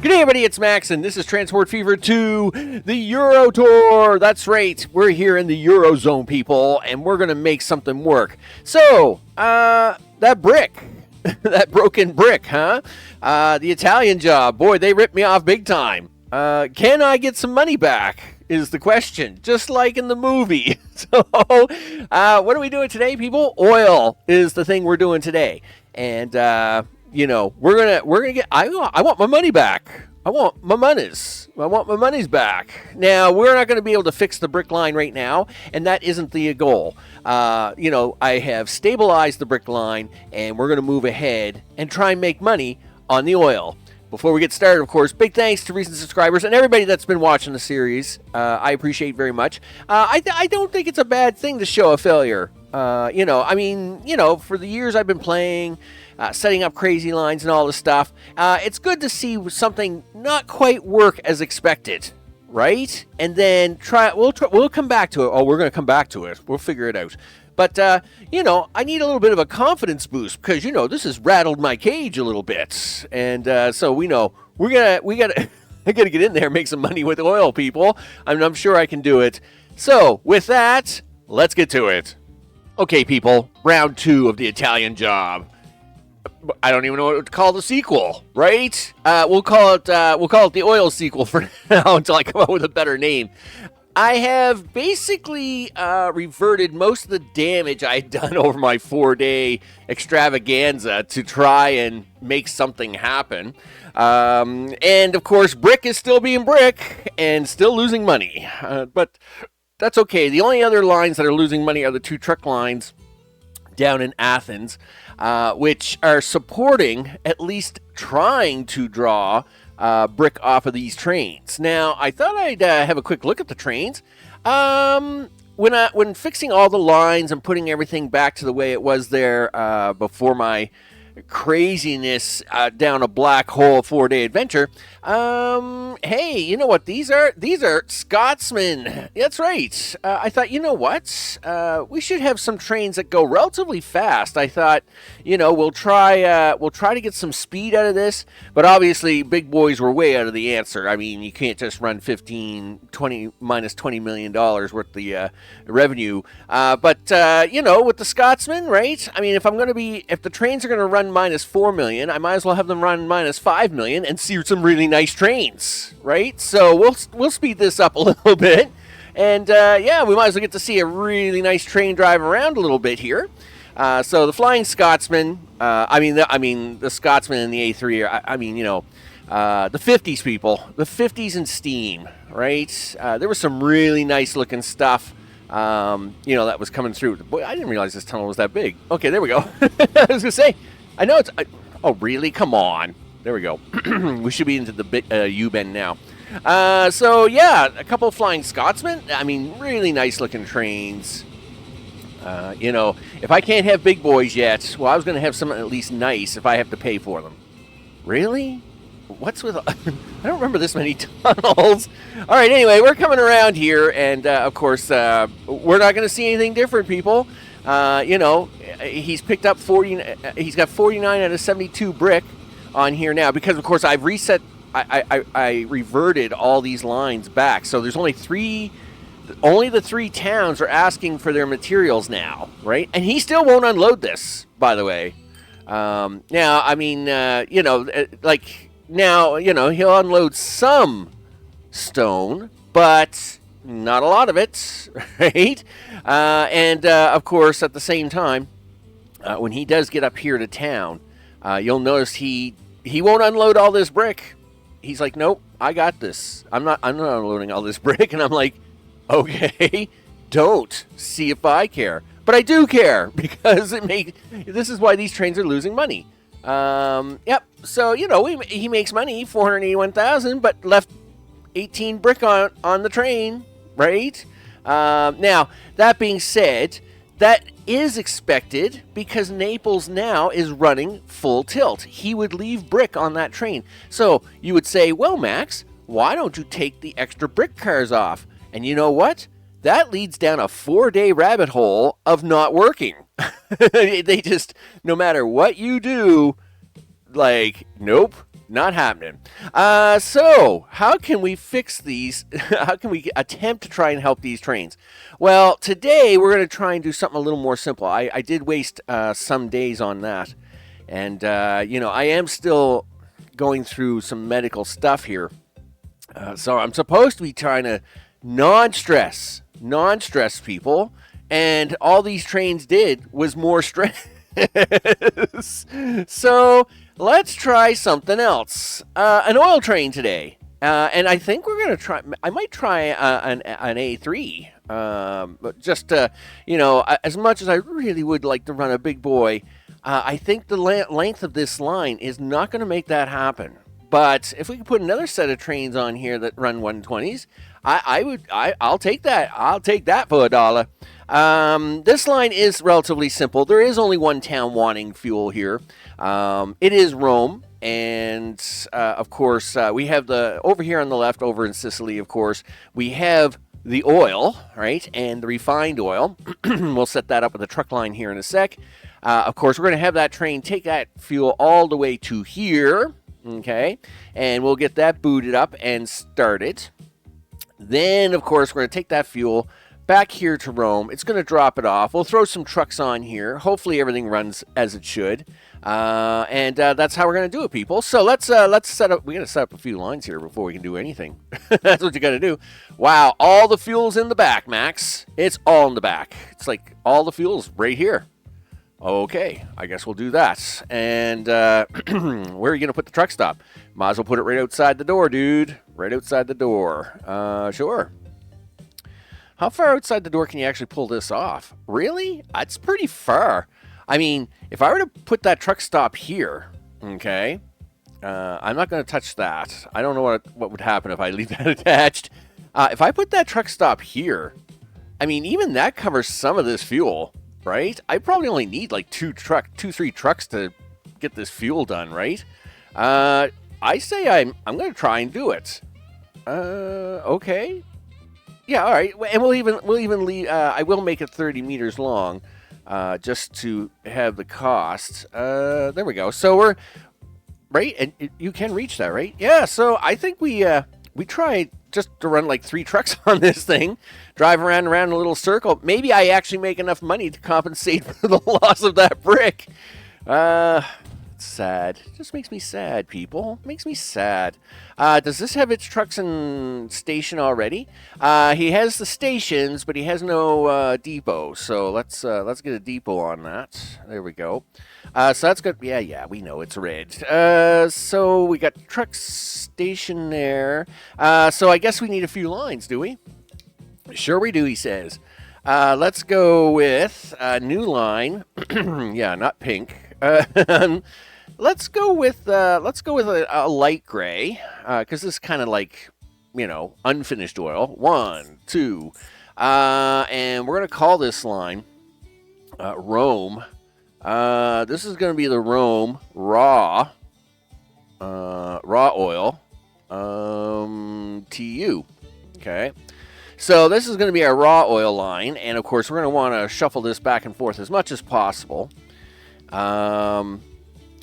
G'day everybody, it's Max, and this is Transport Fever 2, the Euro Tour. That's right, we're here in the Eurozone, people, and we're going to make something work. So, that brick, that broken brick, huh? The Italian job, boy, they ripped me off big time. Can I get some money back, is the question, just like in the movie. So, what are we doing today, people? Oil is the thing we're doing today. And, you know, we're gonna get. I want my money back. I want my monies back. Now we're not going to be able to fix the brick line right now, and that isn't the goal. You know, I have stabilized the brick line, and we're going to move ahead and try and make money on the oil. Before we get started, of course, big thanks to recent subscribers and everybody that's been watching the series. I appreciate very much. I don't think it's a bad thing to show a failure. You know, I mean, you know, for the years I've been playing, setting up crazy lines and all this stuff, it's good to see something not quite work as expected, right? And then we'll come back to it. Oh, we're going to come back to it. We'll figure it out. But, you know, I need a little bit of a confidence boost because, you know, this has rattled my cage a little bit. And so we know we gotta I got to get in there and make some money with oil, people. I'm sure I can do it. So with that, let's get to it. Okay, people, round 2 of the Italian job. I don't even know what to call the sequel, right? We'll call it the oil sequel for now until I come up with a better name. I have basically reverted most of the damage I had done over my 4-day extravaganza to try and make something happen. And of course, brick is still being brick and still losing money. But that's okay. The only other lines that are losing money are the 2 truck lines down in Athens, which are supporting, at least trying to draw brick off of these trains. Now, I thought I'd have a quick look at the trains. When fixing all the lines and putting everything back to the way it was there before my craziness down a black hole 4-day adventure. Hey, you know what? These are Scotsmen. That's right. I thought, you know what? We should have some trains that go relatively fast. I thought, you know, we'll try to get some speed out of this, but obviously big boys were way out of the answer. I mean, you can't just run minus $20 million worth of the revenue. But you know, with the Scotsmen, right? I mean, if the trains are going to run minus $4 million, I might as well have them run minus $5 million and see some really nice trains, right? So we'll speed this up a little bit, and yeah, we might as well get to see a really nice train drive around a little bit here. So the Flying Scotsman, the Scotsman and the A3 you know, the 50s people, the 50s and steam, right? There was some really nice looking stuff. You know, that was coming through. Boy, I didn't realize this tunnel was that big. Okay, there we go. I was gonna say, I know oh, really? Come on. There we go. We should be into the U-bend now. So, yeah, a couple of Flying Scotsmen. I mean, really nice-looking trains. You know, if I can't have big boys yet, well, I was going to have something at least nice if I have to pay for them. Really? What's with... I don't remember this many tunnels. All right, anyway, we're coming around here, and, of course, we're not going to see anything different, people. You know, he's picked up he's got 49 out of 72 brick on here now because, of course, I've reset. I reverted all these lines back, so there's only the 3 towns are asking for their materials now, right? And he still won't unload this, by the way. Now, I mean, you know, like now, you know, he'll unload some stone, but not a lot of it, right? And of course, at the same time, when he does get up here to town, you'll notice he won't unload all this brick. He's like, nope, I got this. I'm not unloading all this brick. And I'm like, okay, don't see if I care. But I do care because this is why these trains are losing money. Yep. So, you know, he makes money, $481,000, but left 18 brick on the train, right? Now, that being said, that is expected because Naples now is running full tilt. He would leave brick on that train. So you would say, well, Max, why don't you take the extra brick cars off? And you know what? That leads down a 4-day rabbit hole of not working. They just, no matter what you do, Like, nope, not happening. So, how can we fix these? How can we attempt to try and help these trains? Well, today we're going to try and do something a little more simple. I did waste some days on that. And, I am still going through some medical stuff here. So I'm supposed to be trying to non-stress people. And all these trains did was more stress. So let's try something else. An oil train today. And I think we're going to try, I might try an A3. But just, as much as I really would like to run a big boy, I think the length of this line is not going to make that happen. But if we could put another set of trains on here that run 120s, I'll take that. I'll take that for $1. This line is relatively simple. There is only one town wanting fuel here. It is Rome. And, of course, we have over here on the left, over in Sicily, of course, we have the oil, right, and the refined oil. We'll set that up with a truck line here in a sec. Of course, we're going to have that train take that fuel all the way to here, okay, and we'll get that booted up and started. Then, of course, we're going to take that fuel back here to Rome. It's going to drop it off. We'll throw some trucks on here. Hopefully, everything runs as it should. And that's how we're going to do it, people. So let's set up. We got to set up a few lines here before we can do anything. That's what you got to do. Wow, all the fuel's in the back, Max. It's all in the back. It's like all the fuel's right here. Okay, I guess we'll do that. And where are you going to put the truck stop? Might as well put it right outside the door, dude. Right outside the door. Sure. How far outside the door can you actually pull this off? Really? It's pretty far. I mean, if I were to put that truck stop here, okay, I'm not going to touch that. I don't know what would happen if I leave that attached. If I put that truck stop here, I mean, even that covers some of this fuel, right? I probably only need like 3 trucks to get this fuel done, right? I say I'm going to try and do it. Okay. Yeah, all right. And we'll even leave. I will make it 30 meters long. Just to have the cost. There we go. So we're right, and you can reach that, right? Yeah. So I think we try just to run like 3 trucks on this thing, drive around in a little circle. Maybe I actually make enough money to compensate for the loss of that brick. It's sad. It just makes me sad, people. It makes me sad. Does this have its trucks and station already? He has the stations, but he has no depot. So let's get a depot on that. There we go. So that's good. Yeah, we know it's red. So we got truck station there. So I guess we need a few lines, do we? Sure we do, he says. Let's go with a new line. Yeah, not pink. Let's go with a light gray, because this is kind of like, unfinished oil. 1, 2, and we're gonna call this line Rome. This is gonna be the Rome raw oil TU. Okay, so this is gonna be our raw oil line, and of course we're gonna want to shuffle this back and forth as much as possible.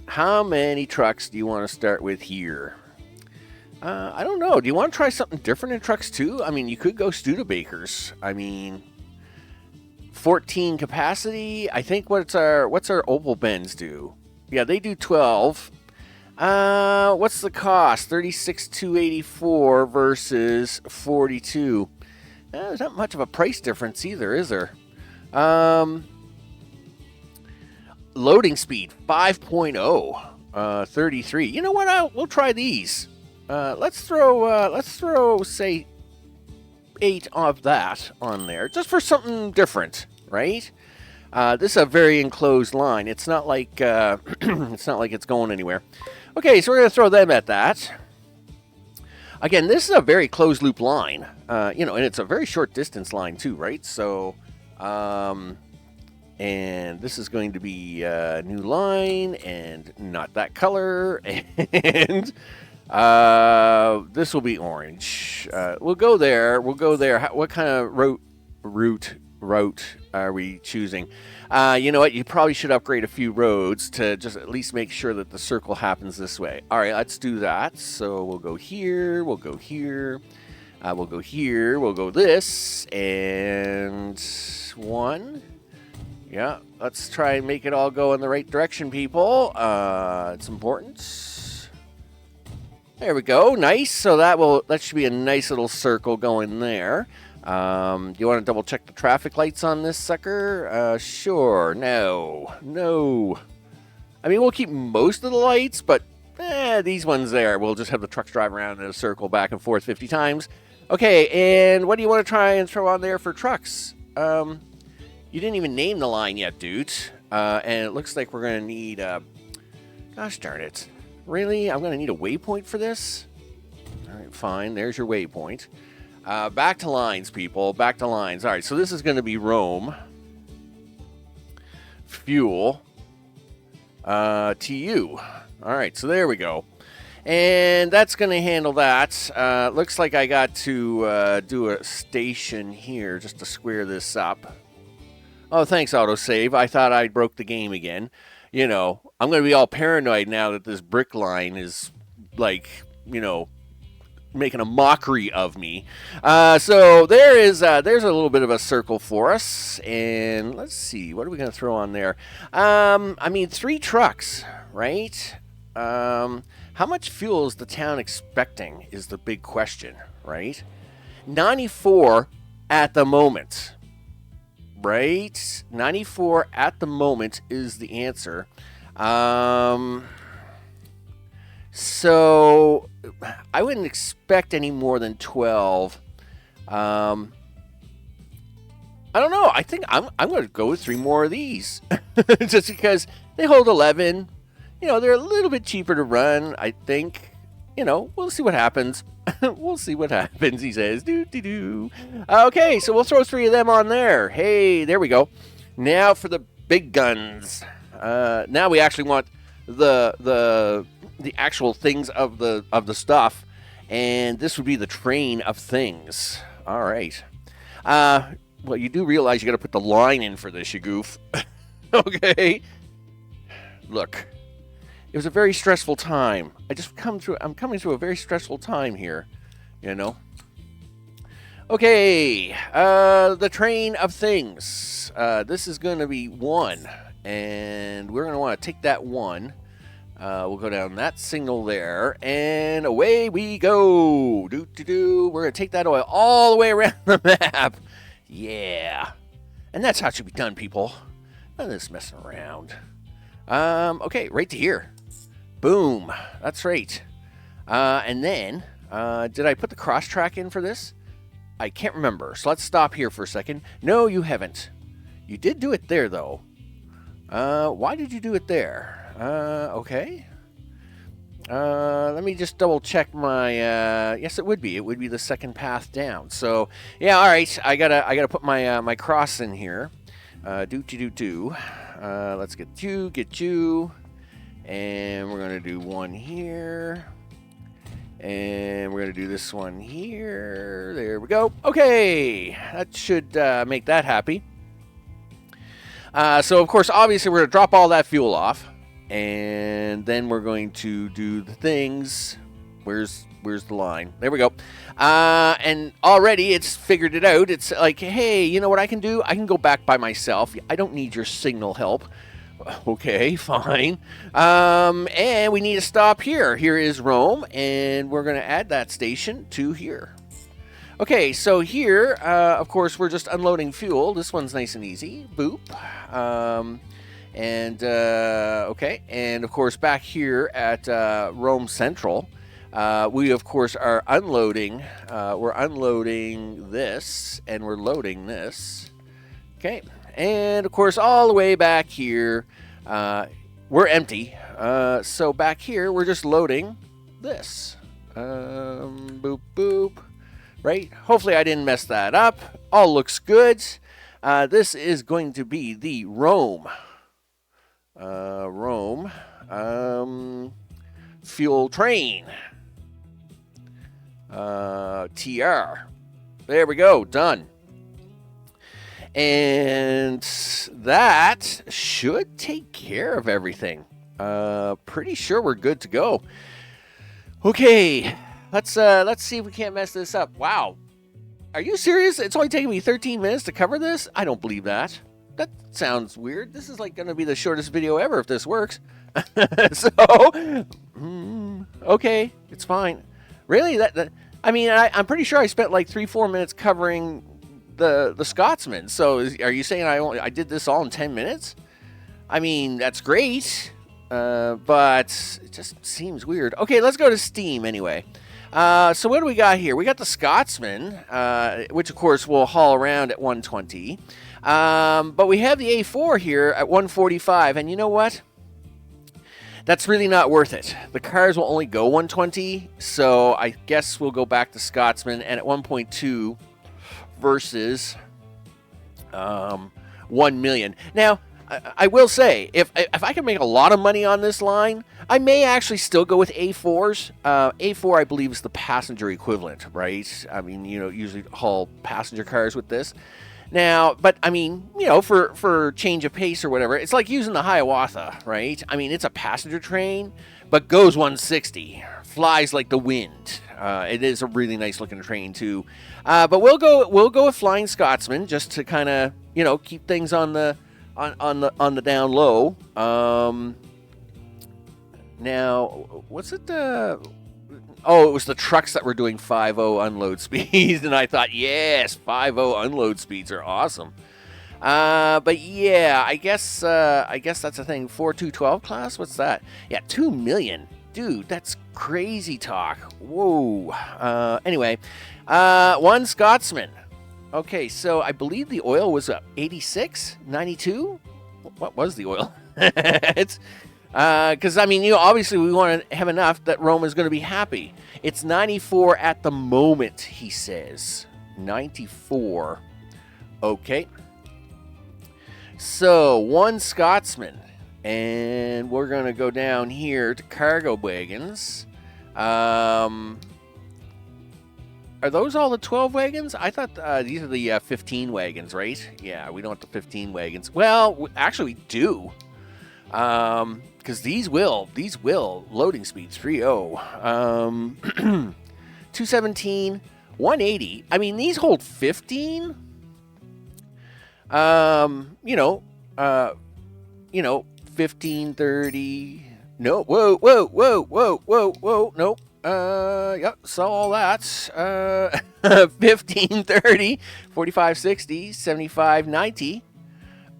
How many trucks do you want to start with here? I don't know. Do you want to try something different in trucks too? I mean, you could go Studebakers. I mean, 14 capacity. I think what's our Opel Benz do? Yeah, they do 12. What's the cost? 36,284 versus 42. There's not much of a price difference either, is there? Loading speed 5.0, 33. You know what? We'll try these. Let's throw say 8 of that on there, just for something different, right? This is a very enclosed line. It's not like it's going anywhere. Okay, so we're gonna throw them at that. Again, this is a very closed loop line, and it's a very short distance line too, right? So, and this is going to be a new line, and not that color, and this will be orange. We'll go there. What kind of route route are we choosing? You know what? You probably should upgrade a few roads to just at least make sure that the circle happens this way. All right, let's do that. So we'll go here. We'll go here. We'll go here. We'll go this. And 1. Yeah, let's try and make it all go in the right direction, people. It's important. There we go. Nice. So that should be a nice little circle going there. Do you want to double check the traffic lights on this sucker? Sure. No. I mean, we'll keep most of the lights, but these ones there. We'll just have the trucks drive around in a circle back and forth 50 times. Okay, and what do you want to try and throw on there for trucks? You didn't even name the line yet, dude. And it looks like we're going to need... gosh darn it. Really? I'm going to need a waypoint for this? All right, fine. There's your waypoint. Back to lines, people. Back to lines. All right, so this is going to be Rome. Fuel. TU. All right, so there we go. And that's going to handle that. Looks like I got to do a station here just to square this up. Oh, thanks, autosave. I thought I broke the game again. You know, I'm going to be all paranoid now that this brick line is, like, you know, making a mockery of me. So there's a little bit of a circle for us. And let's see, what are we going to throw on there? I mean, 3 trucks, right? How much fuel is the town expecting is the big question, right? 94 at the moment. Right? 94 at the moment is the answer. So I wouldn't expect any more than 12. I don't know. I think I'm going to go with 3 more of these. Just because they hold 11. You know, they're a little bit cheaper to run, I think. You know, we'll see what happens. We'll see what happens, he says. Doo-doo-doo. Okay, so we'll throw 3 of them on there. Hey, there we go. Now for the big guns. Now we actually want the actual things of the stuff, and this would be the train of things. All right. Well, you do realize you got to put the line in for this, you goof. Okay. Look. It was a very stressful time. I'm coming through a very stressful time here, you know. Okay, the train of things. This is going to be 1, and we're going to want to take that 1. We'll go down that signal there, and away we go. We're going to take that oil all the way around the map. Yeah, and that's how it should be done, people. None of this messing around. Okay, right to here. Boom. That's right. And then, did I put the cross track in for this? I can't remember. So let's stop here for a second. No, you haven't. You did do it there, though. Why did you do it there? Okay. Let me just double check my, yes, it would be. It would be the second path down. So, yeah, all right. I gotta put my, my cross in here. Let's get you. And we're going to do 1 here. And we're going to do this one here. There we go. Okay. That should make that happy. So, of course, obviously, we're going to drop all that fuel off. And then we're going to do the things. Where's the line? There we go. And already it's figured it out. It's like, hey, you know what I can do? I can go back by myself. I don't need your signal help. Okay, fine. And we need to stop here. Here is Rome, and we're going to add that station to here. Okay, so here, of course, we're just unloading fuel. This one's nice and easy. Boop. Okay, and of course, back here at Rome Central, we, of course, are unloading. We're unloading this, and we're loading this. Okay. And, of course, all the way back here, we're empty. So back here, we're just loading this. Boop, boop. Right? Hopefully I didn't mess that up. All looks good. This is going to be the Rome. Fuel train. TR. There we go. Done. And that should take care of everything. Pretty sure we're good to go. Okay, let's see if we can't mess this up. Wow, are you serious? It's only taking me 13 minutes to cover this? I don't believe that. That sounds weird. This is like going to be the shortest video ever if this works. So, okay, it's fine. Really? I mean, I'm pretty sure I spent like 3-4 minutes covering the Scotsman. So, are you saying I did this all in 10 minutes? I mean, that's great, but it just seems weird. Okay, let's go to Steam anyway. So what do we got here? We got the Scotsman, which of course will haul around at 120. But we have the A4 here at 145, and you know what? That's really not worth it. The cars will only go 120, so I guess we'll go back to Scotsman, and at 1.2 versus 1 million. Now, I will say, if I can make a lot of money on this line, I may actually still go with A4s. A4, I believe, is the passenger equivalent, right? I mean, usually haul passenger cars with this. Now, but I mean, for change of pace or whatever, it's like using the Hiawatha, right? I mean, it's a passenger train, but goes 160, flies like the wind. It is a really nice looking train too. But we'll go with Flying Scotsman just to kind of keep things on the down low. Now, what's it? It was the trucks that were doing 5.0 unload speeds, and I thought, yes, 5.0 unload speeds are awesome. But yeah, I guess that's a thing. 4212 class, what's that? Yeah, 2 million, dude, that's crazy talk. Whoa. Anyway, one Scotsman. Okay, so I believe the oil was 86, 92. What was the oil? It's because I mean, obviously we want to have enough that Rome is going to be happy. It's 94 at the moment, he says. 94. Okay. So one Scotsman, and we're going to go down here to cargo wagons. Are those all the 12 wagons? I thought these are the 15 wagons, right? Yeah, we don't want the 15 wagons. Well, actually we do. Because these will, loading speeds 3.0. 217, 180. I mean, these hold 15. 1530. No, whoa, nope. Yep, saw all that. 1530, 4560, 7590.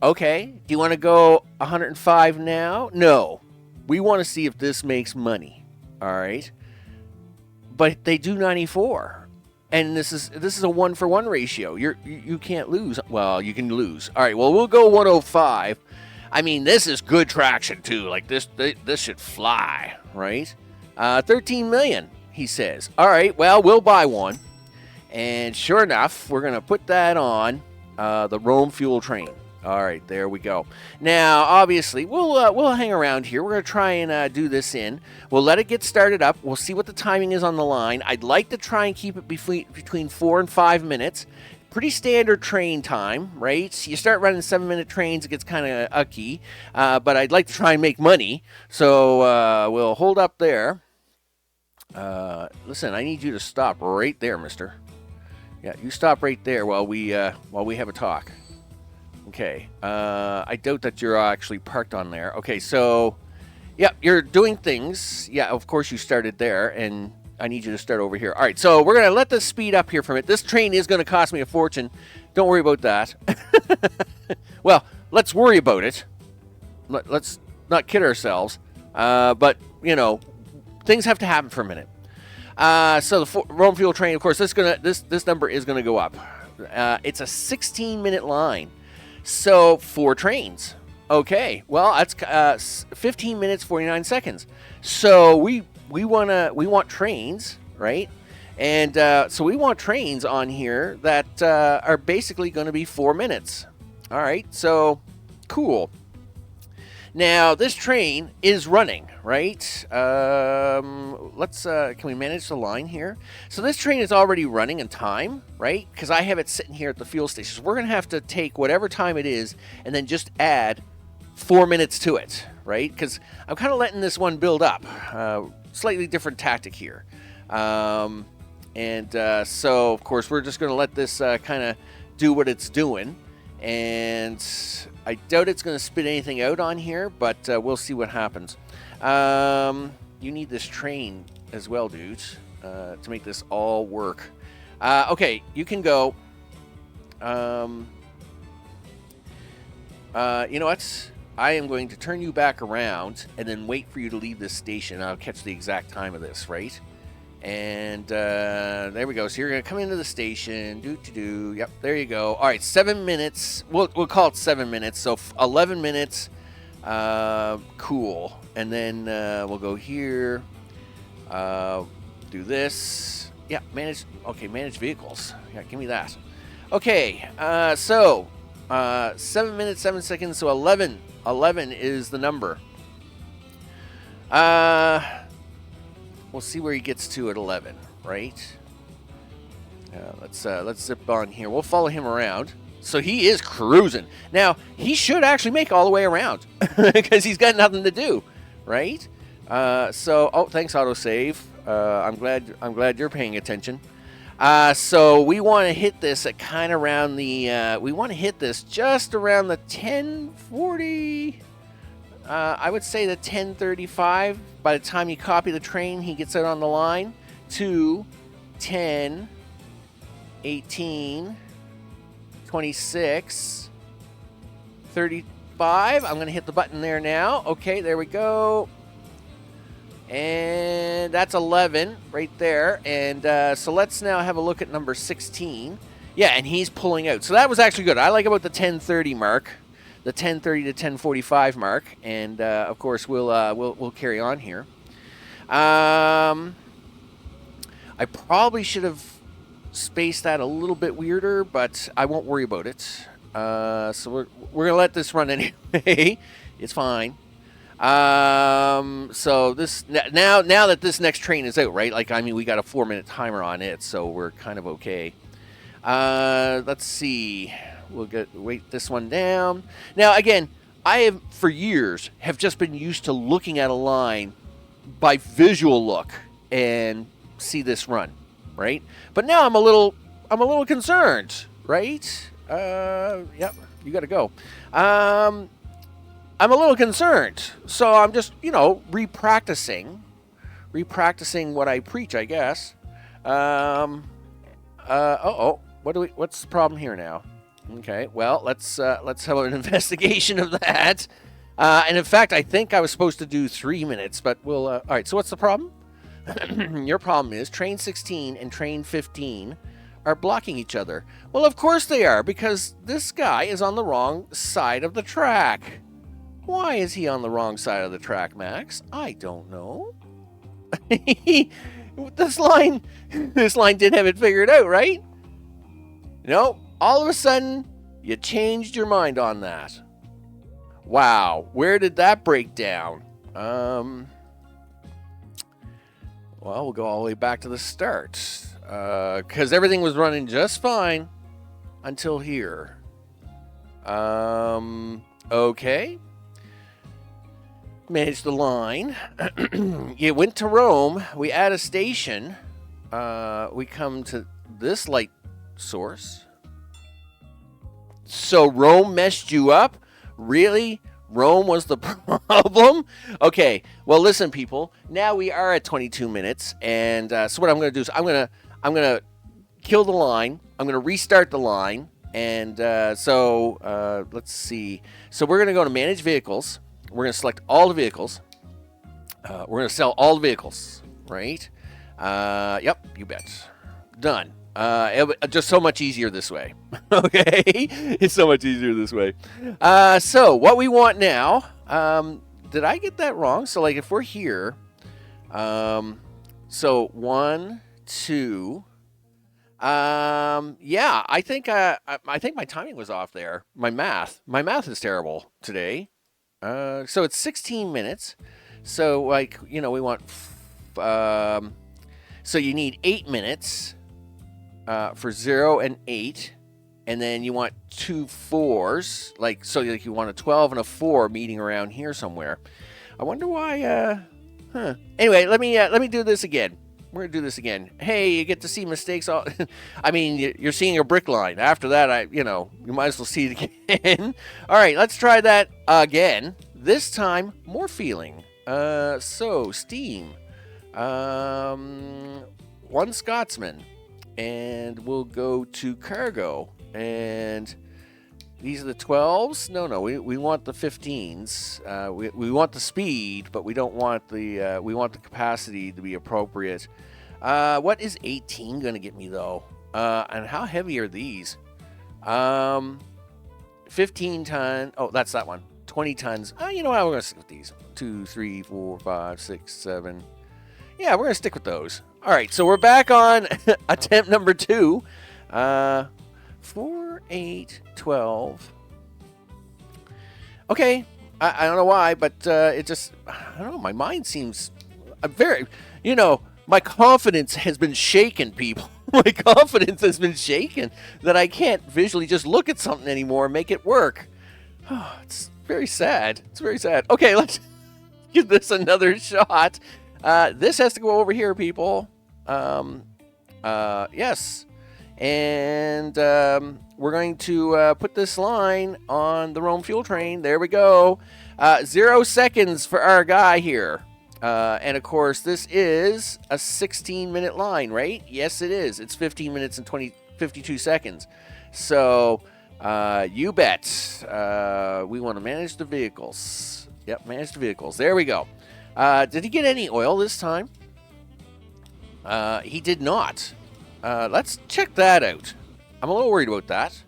Okay, do you want to go 105 now? No. We want to see if this makes money. All right. But they do 94. And this is a 1-for-1 ratio. You can't lose. Well, you can lose. All right, well, we'll go 105. I mean, this is good traction too. Like this should fly, right? 13 million, he says. All right, well, we'll buy one. And sure enough, we're going to put that on the Rome fuel train. All right, there we go. Now, obviously, we'll hang around here. We're going to try and do this in. We'll let it get started up. We'll see what the timing is on the line. I'd like to try and keep it between 4 and 5 minutes. Pretty standard train time, right? You start running 7-minute trains, it gets kind of ucky. But I'd like to try and make money. So we'll hold up there. Listen, I need you to stop right there, mister. Yeah, you stop right there while we have a talk. Okay, I doubt that you're actually parked on there. Okay, so, yeah, you're doing things. Yeah, of course you started there, and I need you to start over here. All right, so we're going to let this speed up here for a minute. This train is going to cost me a fortune. Don't worry about that. Well, let's worry about it. Let's not kid ourselves. But, things have to happen for a minute. So the Rome fuel train, of course, this number is going to go up. It's a 16-minute line. So 4 trains. Okay, well that's 15 minutes 49 seconds. So we want trains, right? And so we want trains on here that are basically going to be 4 minutes. All right, so cool. Now, this train is running, right? Can we manage the line here? So this train is already running in time, right? Because I have it sitting here at the fuel station. So we're going to have to take whatever time it is and then just add 4 minutes to it, right? Because I'm kind of letting this one build up. Slightly different tactic here. So, of course, we're just going to let this kind of do what it's doing. And I doubt it's going to spit anything out on here, but we'll see what happens. You need this train as well, dudes, to make this all work. Okay, you can go. You know what? I am going to turn you back around and then wait for you to leave this station. I'll catch the exact time of this, right? And there we go. So you're going to come into the station. Yep, there you go. All right, 7 minutes. We'll call it 7 minutes. So 11 minutes. Cool. And then we'll go here. Do this. Yeah, manage. Okay, manage vehicles. Yeah, give me that. Okay, 7 minutes, 7 seconds. So 11. 11 is the number. We'll see where he gets to at 11, right? Let's zip on here. We'll follow him around. So he is cruising. Now, he should actually make all the way around because he's got nothing to do, right? Thanks, autosave. I'm glad you're paying attention. So we want to hit this at kind of around the. We want to hit this just around the 10:40. I would say the 10:35. By the time you copy the train, he gets out on the line. 2, 10, 18, 26, 35. I'm going to hit the button there now. Okay, there we go. And that's 11 right there. And so let's now have a look at number 16. Yeah, and he's pulling out. So that was actually good. I like about the 10:30 mark. The 10:30 to 10:45 mark, and of course we'll carry on here. I probably should have spaced that a little bit weirder, but I won't worry about it. So we're gonna let this run anyway. It's fine. So this now that this next train is out, right? Like, I mean, we got a 4-minute timer on it, so we're kind of okay. Let's see. We'll wait this one down. Now, again, I have for years have just been used to looking at a line by visual look and see this run, right? But now I'm a little concerned, right? Yep, you got to go. I'm a little concerned, so I'm just repracticing what I preach, I guess. What's the problem here now? Okay, well, let's have an investigation of that. And in fact, I think I was supposed to do 3 minutes, but we'll... all right, so what's the problem? Your problem is train 16 and train 15 are blocking each other. Well, of course they are, because this guy is on the wrong side of the track. Why is he on the wrong side of the track, Max? I don't know. This line didn't have it figured out, right? No. All of a sudden, you changed your mind on that. Wow, where did that break down? Well, we'll go all the way back to the start. Because everything was running just fine until here. Okay. Managed the line. You went to Rome. We add a station. We come to this light source. So Rome messed you up? Really? Rome was the problem? Okay. Well, listen, people. Now we are at 22 minutes, and so what I'm going to do is I'm going to kill the line. I'm going to restart the line, and let's see. So we're going to go to manage vehicles. We're going to select all the vehicles. We're going to sell all the vehicles, right? Yep, you bet. Done. Just so much easier this way. Okay? It's so much easier this way. So what we want now, did I get that wrong? So like if we're here, so 1, 2, yeah, I think my timing was off there. My math is terrible today. So it's 16 minutes. So, like, we want... so you need 8 minutes for 0 and 8. And then you want 2 4s. So you want a 12 and a 4 meeting around here somewhere. I wonder why... Anyway, let me do this again. We're going to do this again. Hey, you get to see mistakes. I mean, you're seeing a brick line. After that, you might as well see it again. All right, let's try that again. This time, more feeling. So, steam. 1 Scotsman. And we'll go to cargo. And these are the 12s. No, we want the 15s. We want the speed, but we don't want the we want the capacity to be appropriate. What is 18 going to get me though? And how heavy are these? 15 ton. Oh, that's that one. 20 tons. You know what? We're going to stick with these. 2, 3, 4, 5, 6, 7. Yeah, we're going to stick with those. All right, so we're back on attempt number 2. 4, 8, 12. Okay, I don't know why, but it just, I don't know, my mind seems very, my confidence has been shaken, people. My confidence has been shaken that I can't visually just look at something anymore and make it work. Oh, it's very sad. It's very sad. Okay, let's give this another shot. This has to go over here, people. Yes. And we're going to put this line on the Rome fuel train. There we go. 0 seconds for our guy here. And, of course, this is a 16-minute line, right? Yes, it is. It's 15 minutes and 52 seconds. So, you bet. We want to manage the vehicles. Yep, manage the vehicles. There we go. Did he get any oil this time? He did not. Let's check that out. I'm a little worried about that.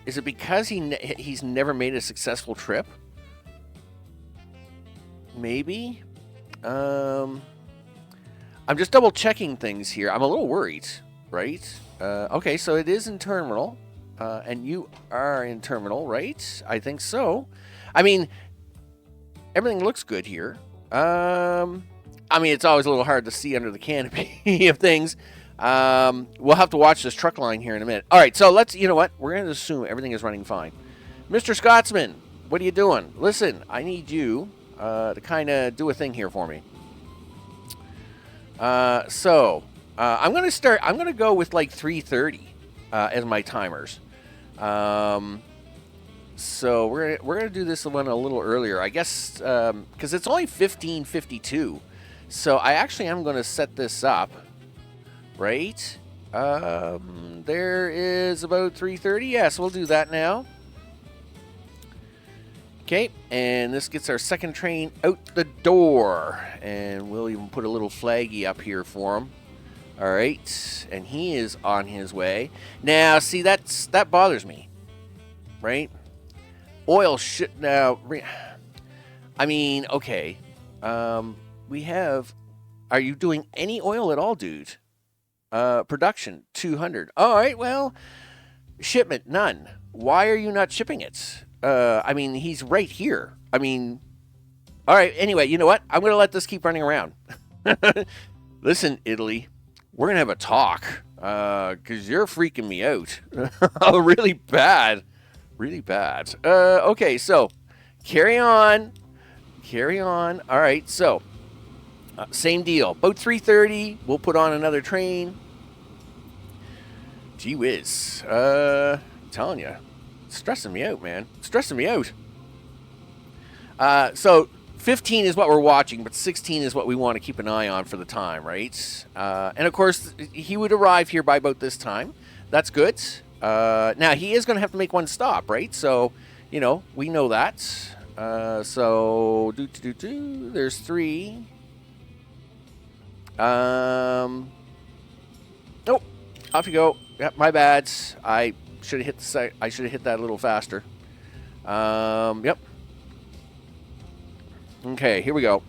Is it because he's never made a successful trip? Maybe. I'm just double checking things here. I'm a little worried, right? Okay, so it is in terminal, and you are in terminal, right? I think so. I mean, everything looks good here. I mean, it's always a little hard to see under the canopy of things. We'll have to watch this truck line here in a minute. All right, so you know what? We're going to assume everything is running fine. Mr. Scotsman, what are you doing? Listen, I need you to kind of do a thing here for me. I'm going to go with like 3:30 as my timers. So we're going to do this one a little earlier, I guess, because it's only 15:52. So I actually am going to set this up. Right? There is about 3:30. Yes, we'll do that now. Okay, and this gets our second train out the door. And we'll even put a little flaggy up here for him. All right, and he is on his way. Now, see, that bothers me. Right? Oil shit now. I mean, okay. We have... Are you doing any oil at all, dude? Production, 200. All right, well, shipment, none. Why are you not shipping it? I mean, he's right here. I mean, all right, anyway, you know what? I'm going to let this keep running around. Listen, Italy, we're going to have a talk, because you're freaking me out. Really bad. Really bad. Okay, so, carry on. Carry on. All right, so... same deal. About 3:30, we'll put on another train. Gee whiz. I'm telling you. It's stressing me out, man. It's stressing me out. So 15 is what we're watching, but 16 is what we want to keep an eye on for the time, right? And, of course, he would arrive here by about this time. That's good. Now, he is going to have to make one stop, right? So, we know that. So, there's 3. Oh, off you go. Yep, my bad. I should have hit I should have hit that a little faster. Yep. Okay, here we go.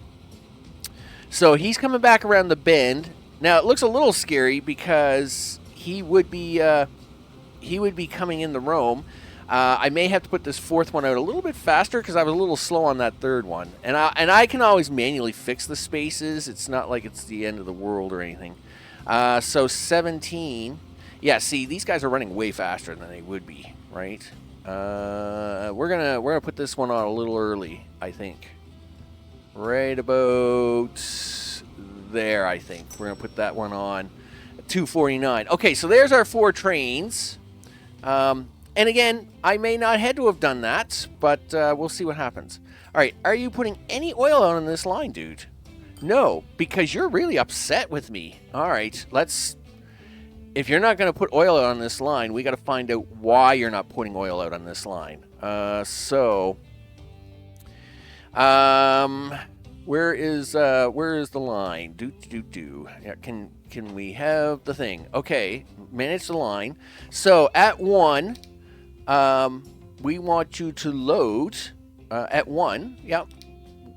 So he's coming back around the bend. Now it looks a little scary because he would be coming in the Rome. I may have to put this fourth one out a little bit faster because I was a little slow on that third one. And I can always manually fix the spaces. It's not like it's the end of the world or anything. So 17. Yeah, see, these guys are running way faster than they would be, right? We're gonna put this one on a little early, I think. Right about there, I think. We're gonna put that one on 249. Okay, so there's our 4 trains. And again, I may not had to have done that, but we'll see what happens. All right, are you putting any oil on this line, dude? No, because you're really upset with me. All right, if you're not going to put oil out on this line, we got to find out why you're not putting oil out on this line. Where is the line? Yeah, can we have the thing? Okay, manage the line. So at 1, we want you to load at 1.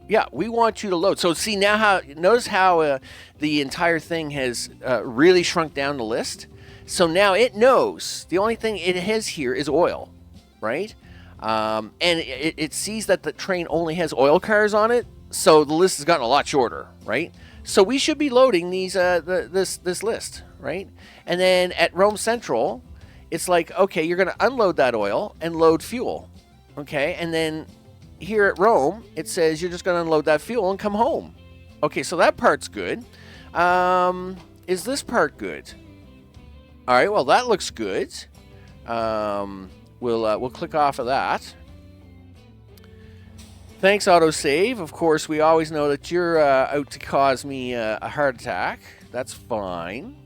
Yeah, we want you to load. So see now notice how the entire thing has really shrunk down the list. So now it knows the only thing it has here is oil, right? And it sees that the train only has oil cars on it. So the list has gotten a lot shorter, right? So we should be loading these this list, right? And then at Rome Central, it's like, okay, you're going to unload that oil and load fuel, okay? And then here at Rome, it says you're just going to unload that fuel and come home. Okay, so that part's good. Is this part good? All right, well, that looks good. We'll click off of that. Thanks, autosave. Of course, we always know that you're out to cause me a heart attack. That's fine.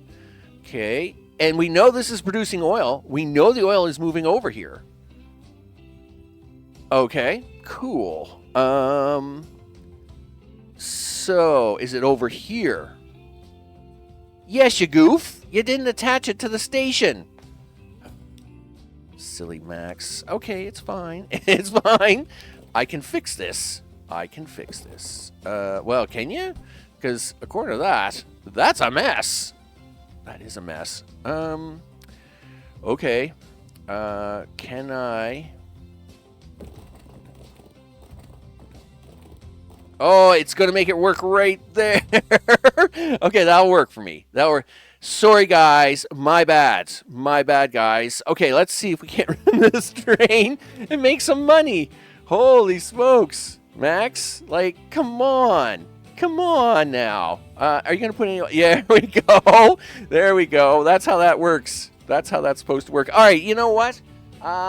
Okay. And we know this is producing oil. We know the oil is moving over here. Okay, cool. So, is it over here? Yes, you goof. You didn't attach it to the station. Silly Max. Okay, it's fine. It's fine. I can fix this. Well, can you? Because according to that, that's a mess. That is a mess. Okay. Can I? Oh, it's going to make it work right there. Okay, that'll work for me. That'll work. Sorry, guys. My bad. My bad, guys. Okay, let's see if we can't run this train and make some money. Holy smokes. Max, like, come on. Come on now. Are you going to put any... Yeah, there we go. There we go. That's how that works. That's how that's supposed to work. All right, you know what?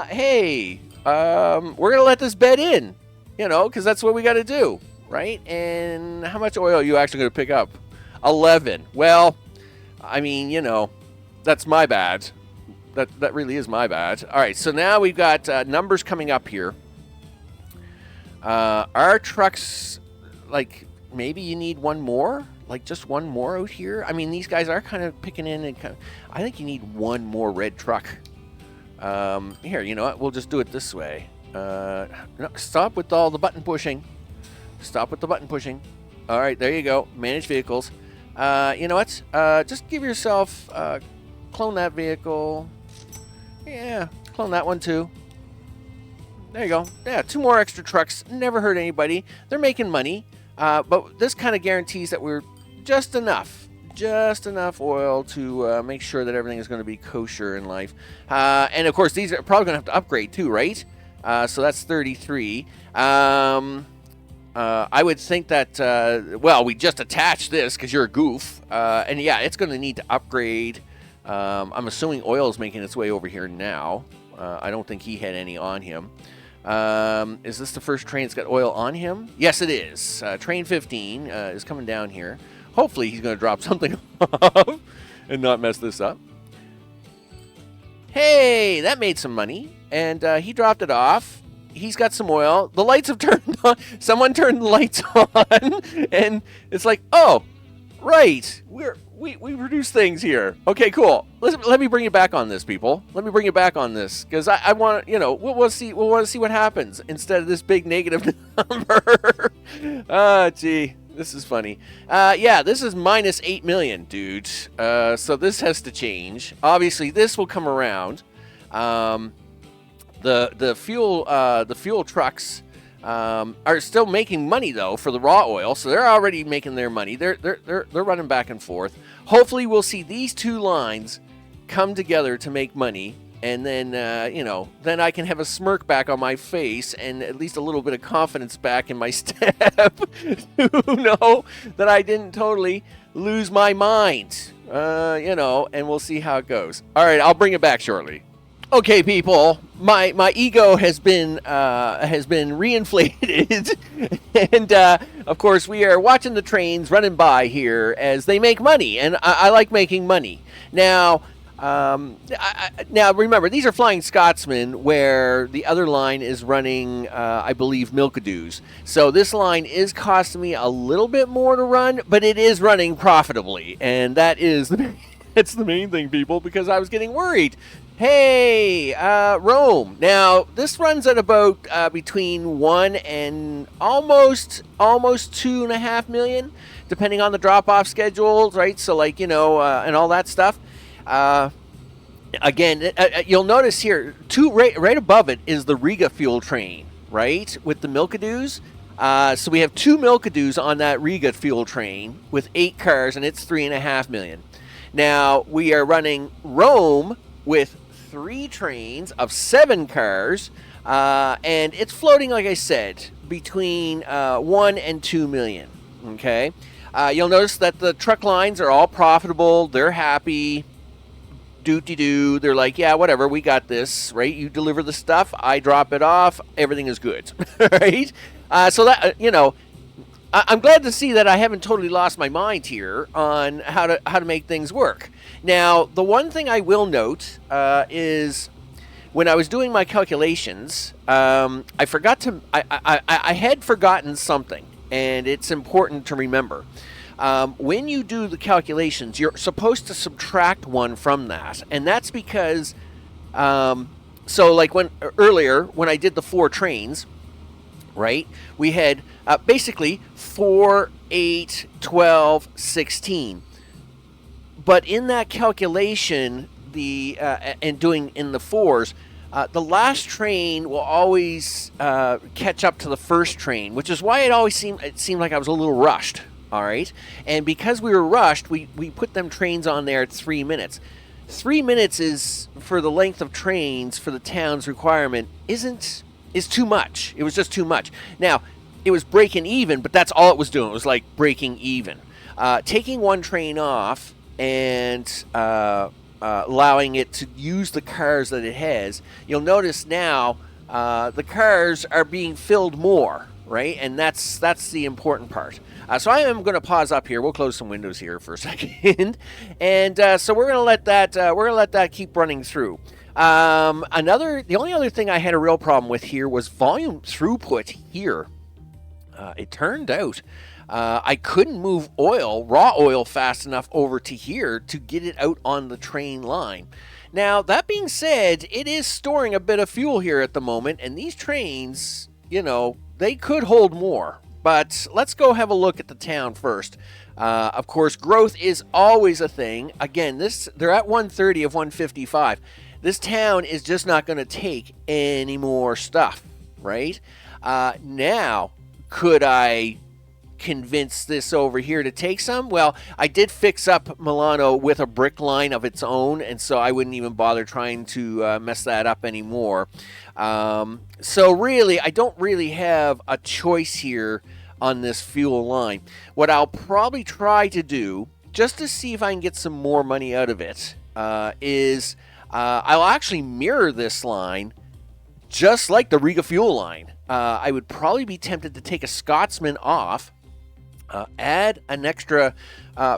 Hey, we're going to let this bed in, you know, because that's what we got to do, right? And how much oil are you actually going to pick up? 11. Well, I mean, you know, that's my bad. That really is my bad. All right, so now we've got numbers coming up here. Our trucks, like, maybe you need one more? Like, just one more out here? I mean, these guys are kind of picking in and I think you need one more red truck. Here, you know what? We'll just do it this way. No, stop with all the button pushing. Stop with the button pushing. All right, there you go. Manage vehicles. You know what? Just give yourself, clone that vehicle. Yeah, clone that one too. There you go. Yeah, 2 more extra trucks. Never hurt anybody. They're making money. But this kind of guarantees that we're just enough oil to make sure that everything is going to be kosher in life. And, of course, these are probably going to have to upgrade too, right? So that's 33. I would think that, well, we just attached this because you're a goof. And, yeah, it's going to need to upgrade. I'm assuming oil is making its way over here now. I don't think he had any on him. Is this the first train that's got oil on him? Yes, it is. Train 15 is coming down here. Hopefully he's going to drop something off and not mess this up. Hey, that made some money. And he dropped it off. He's got some oil. The lights have turned on. Someone turned the lights on. And it's like, oh, right. We produce things here. Okay, cool. Let me bring you back on this, people. Let me bring you back on this because I want to, you know, we'll want to see what happens instead of this big negative number. Gee, this is funny. Yeah, this is minus 8 million, dude. So this has to change. Obviously, this will come around. The fuel trucks are still making money though for the raw oil, so they're already making their money. They're running back and forth. Hopefully, we'll see these two lines come together to make money, and then then I can have a smirk back on my face and at least a little bit of confidence back in my step to know that I didn't totally lose my mind. And we'll see how it goes. All right, I'll bring it back shortly. Okay, people, my ego has been reinflated, and of course we are watching the trains running by here as they make money, and I like making money. Now, now remember, these are Flying Scotsmen, where the other line is running, I believe, Milkadoos. So this line is costing me a little bit more to run, but it is running profitably, and that's the main thing, people, because I was getting worried. Hey, Rome. Now, this runs at about between 1 and almost 2.5 million, depending on the drop-off schedules, right? So, and all that stuff. Again, you'll notice here, right above it is the Riga fuel train, right, with the Milkadoos. So we have 2 Milkadoos on that Riga fuel train with 8 cars, and it's 3.5 million. Now, we are running Rome with 3 trains of 7 cars, and it's floating, like I said, between 1 and 2 million. Okay, you'll notice that the truck lines are all profitable. They're happy. Doo-dee-doo. They're like, yeah, whatever, we got this, right? You deliver the stuff, I drop it off, everything is good, right? So that I'm glad to see that I haven't totally lost my mind here on how to make things work. Now, the one thing I will note is when I was doing my calculations, I had forgotten something, and it's important to remember. When you do the calculations, you're supposed to subtract 1 from that, and that's because, so like when I did the 4 trains, right, we had basically 4, 8, 12, 16. But in that calculation, and doing in the 4s, the last train will always catch up to the first train, which is why it seemed like I was a little rushed. All right, and because we were rushed, we put them trains on there at 3 minutes. 3 minutes is, for the length of trains for the town's requirement, is too much. It was just too much. Now, it was breaking even, but that's all it was doing. It was like breaking even. Taking 1 train off and allowing it to use the cars that it has, you'll notice now the cars are being filled more, right? And that's the important part. So I am going to pause up here. We'll close some windows here for a second, and so we're going to let that keep running through. The only other thing I had a real problem with here was volume throughput here. It turned out I couldn't move raw oil fast enough over to here to get it out on the train line. Now, that being said, it is storing a bit of fuel here at the moment, and these trains, they could hold more. But let's go have a look at the town first. Of course, growth is always a thing. Again, they're at 130 of 155. This town is just not going to take any more stuff, right? Now, could I convince this over here to take some? Well, I did fix up Milano with a brick line of its own, and so I wouldn't even bother trying to mess that up anymore. So really, I don't really have a choice here on this fuel line. What I'll probably try to do, just to see if I can get some more money out of it, is I'll actually mirror this line just like the Riga fuel line. I would probably be tempted to take a Scotsman off, add an extra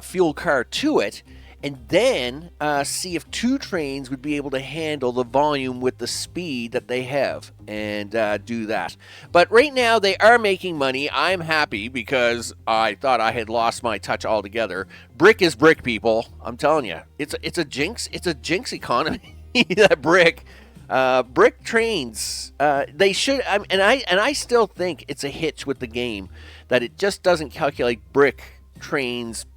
fuel car to it, and then see if 2 trains would be able to handle the volume with the speed that they have, and do that. But right now, they are making money. I'm happy because I thought I had lost my touch altogether. Brick is brick, people. I'm telling you. It's a jinx. It's a jinx economy, that brick. Brick trains, they should, and I still think it's a hitch with the game that it just doesn't calculate brick trains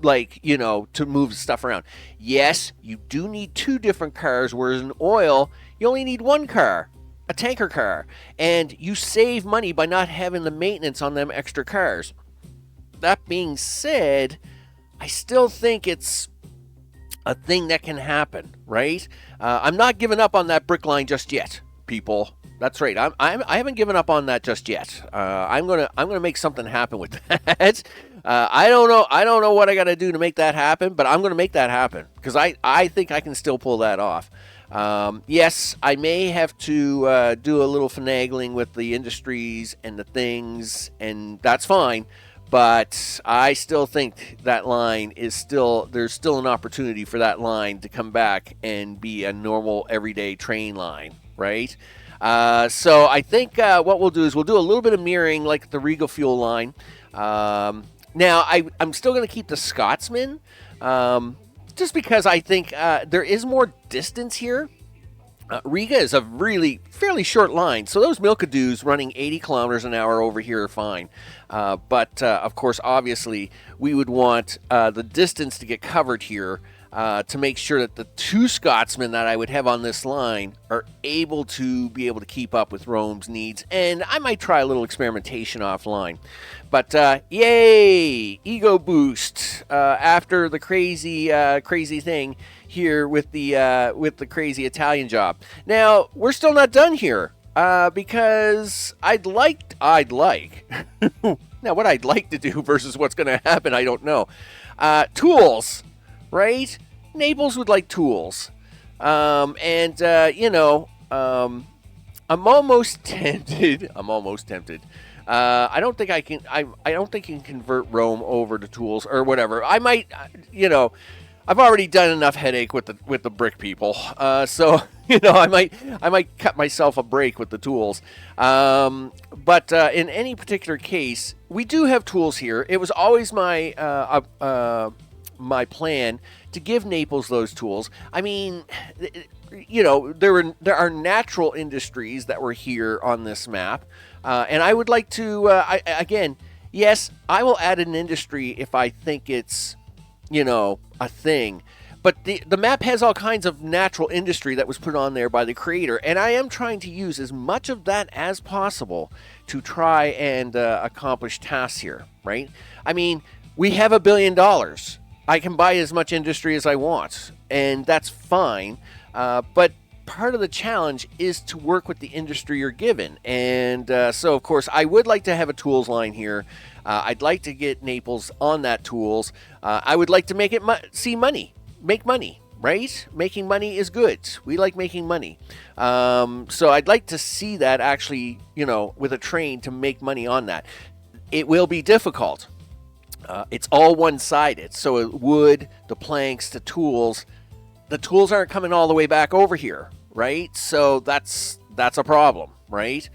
to move stuff around. Yes, you do need 2 different cars, whereas in oil, you only need one car, a tanker car, and you save money by not having the maintenance on them extra cars. That being said, I still think it's a thing that can happen, right? I'm not giving up on that brick line just yet, people. That's right. I haven't given up on that just yet. I'm gonna make something happen with that. I don't know what I got to do to make that happen, but I'm gonna make that happen because I think I can still pull that off. Yes, I may have to do a little finagling with the industries and the things, and that's fine. But I still think that line is there's still an opportunity for that line to come back and be a normal everyday train line, right? So I think what we'll do is we'll do a little bit of mirroring like the Regal Fuel line. Now, I'm still going to keep the Scotsman just because I think there is more distance here. Riga is a really fairly short line, so those Milkadoos running 80 kilometers an hour over here are fine. But of course, obviously, we would want the distance to get covered here to make sure that the two Scotsmen that I would have on this line are able to keep up with Rome's needs. And I might try a little experimentation offline. But yay, ego boost after the crazy thing here with the crazy Italian job. Now we're still not done here because I'd like now what I'd like to do versus what's going to happen I don't know. Tools, right? Naples would like tools, and I'm almost tempted. I don't think I can. I don't think you can convert Rome over to tools or whatever. I might. I've already done enough headache with the brick people. So I might cut myself a break with the tools. But in any particular case, we do have tools here. It was always my my plan to give Naples those tools. I mean, there are natural industries that were here on this map, and I would like to. Yes, I will add an industry if I think it's a thing. But the map has all kinds of natural industry that was put on there by the creator, and I am trying to use as much of that as possible to try and accomplish tasks here, right? I mean, we have $1 billion. I can buy as much industry as I want, and that's fine. But part of the challenge is to work with the industry you're given. And so, of course, I would like to have a tools line here. I'd like to get Naples on that tools. I would like to make it make money, right? Making money is good. We like making money. So I'd like to see that actually, with a train to make money on that. It will be difficult. It's all one-sided. So wood, the planks, the tools aren't coming all the way back over here, right? So that's a problem, right?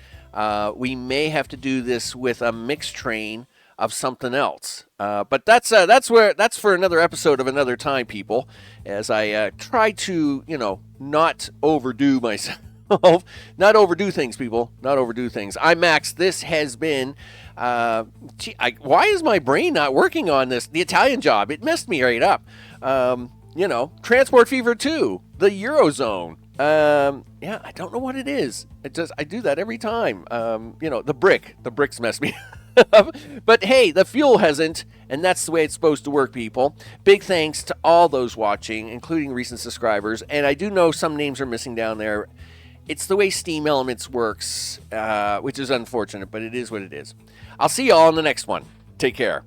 We may have to do this with a mixed train of something else. But that's for another episode of another time, people, as I try to, not overdo myself. Not overdo things, people. Not overdo things. I'm Max. This has been... why is my brain not working on this? The Italian job. It messed me right up. Transport Fever 2. The Eurozone. I don't know what it is. I do that every time. The bricks mess me up. But hey, the fuel hasn't, and that's the way it's supposed to work, people. Big thanks to all those watching, including recent subscribers. And I do know some names are missing down there. It's the way Steam Elements works, which is unfortunate, but it is what it is. I'll see you all in the next one. Take care.